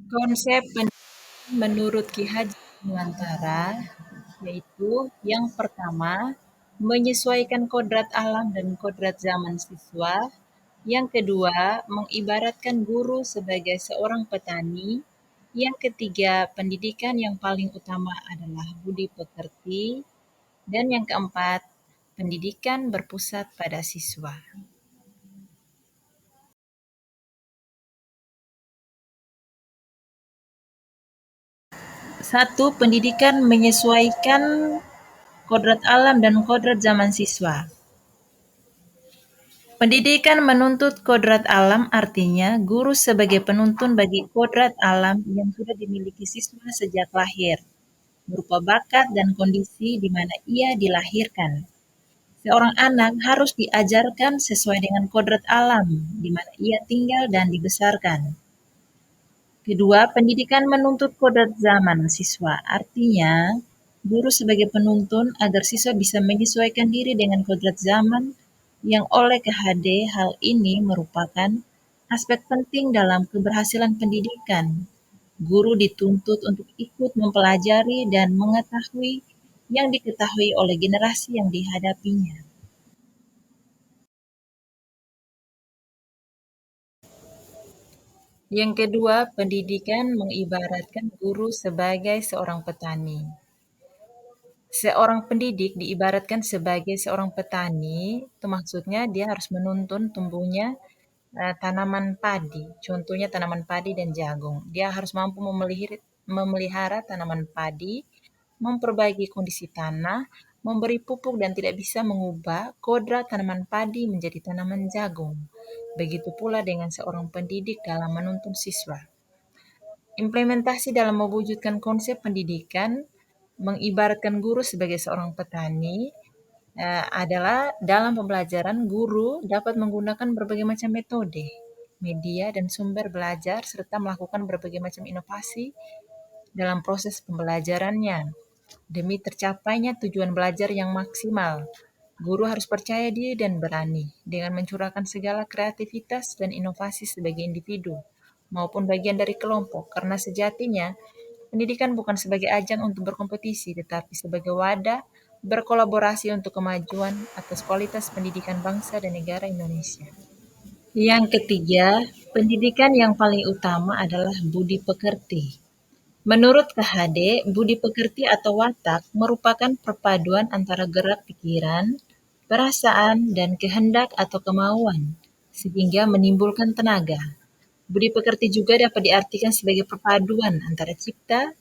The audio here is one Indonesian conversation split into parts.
Konsep pendidikan menurut Ki Hajar Dewantara yaitu yang pertama, menyesuaikan kodrat alam dan kodrat zaman siswa. Yang kedua, mengibaratkan guru sebagai seorang petani. Yang ketiga, pendidikan yang paling utama adalah budi pekerti. Dan yang keempat, pendidikan berpusat pada siswa. Satu, pendidikan menyesuaikan kodrat alam dan kodrat zaman siswa. Pendidikan menuntut kodrat alam artinya guru sebagai penuntun bagi kodrat alam yang sudah dimiliki siswa sejak lahir, berupa bakat dan kondisi di mana ia dilahirkan. Seorang anak harus diajarkan sesuai dengan kodrat alam di mana ia tinggal dan dibesarkan. Kedua, pendidikan menuntut kodrat zaman siswa, artinya guru sebagai penuntun agar siswa bisa menyesuaikan diri dengan kodrat zaman yang oleh KHD hal ini merupakan aspek penting dalam keberhasilan pendidikan. Guru dituntut untuk ikut mempelajari dan mengetahui yang diketahui oleh generasi yang dihadapinya. Yang kedua, pendidikan mengibaratkan guru sebagai seorang petani. Seorang pendidik diibaratkan sebagai seorang petani, itu maksudnya dia harus menuntun tumbuhnya tanaman padi, contohnya tanaman padi dan jagung. Dia harus mampu memelihara tanaman padi, memperbaiki kondisi tanah, memberi pupuk dan tidak bisa mengubah kodrat tanaman padi menjadi tanaman jagung. Begitu pula dengan seorang pendidik dalam menuntun siswa. Implementasi dalam mewujudkan konsep pendidikan mengibaratkan guru sebagai seorang petani adalah dalam pembelajaran guru dapat menggunakan berbagai macam metode, media, dan sumber belajar serta melakukan berbagai macam inovasi dalam proses pembelajarannya demi tercapainya tujuan belajar yang maksimal. Guru harus percaya diri dan berani dengan mencurahkan segala kreativitas dan inovasi sebagai individu maupun bagian dari kelompok, karena sejatinya pendidikan bukan sebagai ajang untuk berkompetisi, tetapi sebagai wadah berkolaborasi untuk kemajuan atas kualitas pendidikan bangsa dan negara Indonesia. Yang ketiga, pendidikan yang paling utama adalah budi pekerti. Menurut KHD, budi pekerti atau watak merupakan perpaduan antara gerak pikiran, perasaan, dan kehendak atau kemauan, sehingga menimbulkan tenaga. Budi pekerti juga dapat diartikan sebagai perpaduan antara cipta,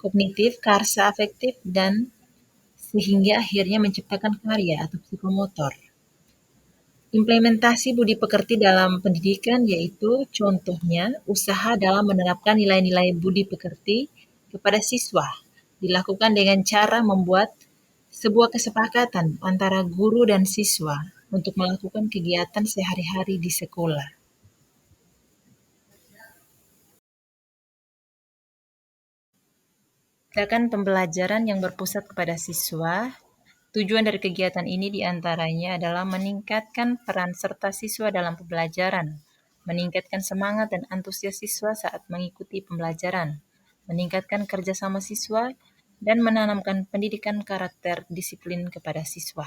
kognitif, karsa afektif, dan sehingga akhirnya menciptakan karya atau psikomotor. Implementasi budi pekerti dalam pendidikan yaitu contohnya usaha dalam menerapkan nilai-nilai budi pekerti kepada siswa dilakukan dengan cara membuat sebuah kesepakatan antara guru dan siswa untuk melakukan kegiatan sehari-hari di sekolah. Tindakan pembelajaran yang berpusat kepada siswa. Tujuan dari kegiatan ini diantaranya adalah meningkatkan peran serta siswa dalam pembelajaran, meningkatkan semangat dan antusias siswa saat mengikuti pembelajaran, meningkatkan kerjasama siswa, dan menanamkan pendidikan karakter disiplin kepada siswa.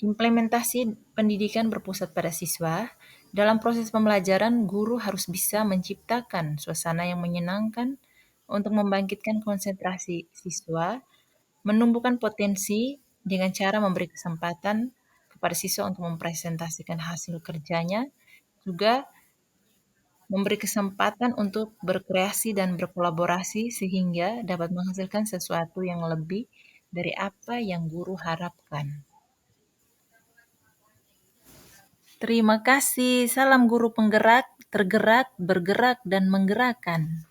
Implementasi pendidikan berpusat pada siswa. Dalam proses pembelajaran, guru harus bisa menciptakan suasana yang menyenangkan untuk membangkitkan konsentrasi siswa, menumbuhkan potensi dengan cara memberi kesempatan kepada siswa untuk mempresentasikan hasil kerjanya, juga memberi kesempatan untuk berkreasi dan berkolaborasi sehingga dapat menghasilkan sesuatu yang lebih dari apa yang guru harapkan. Terima kasih. Salam guru penggerak, tergerak, bergerak, dan menggerakkan.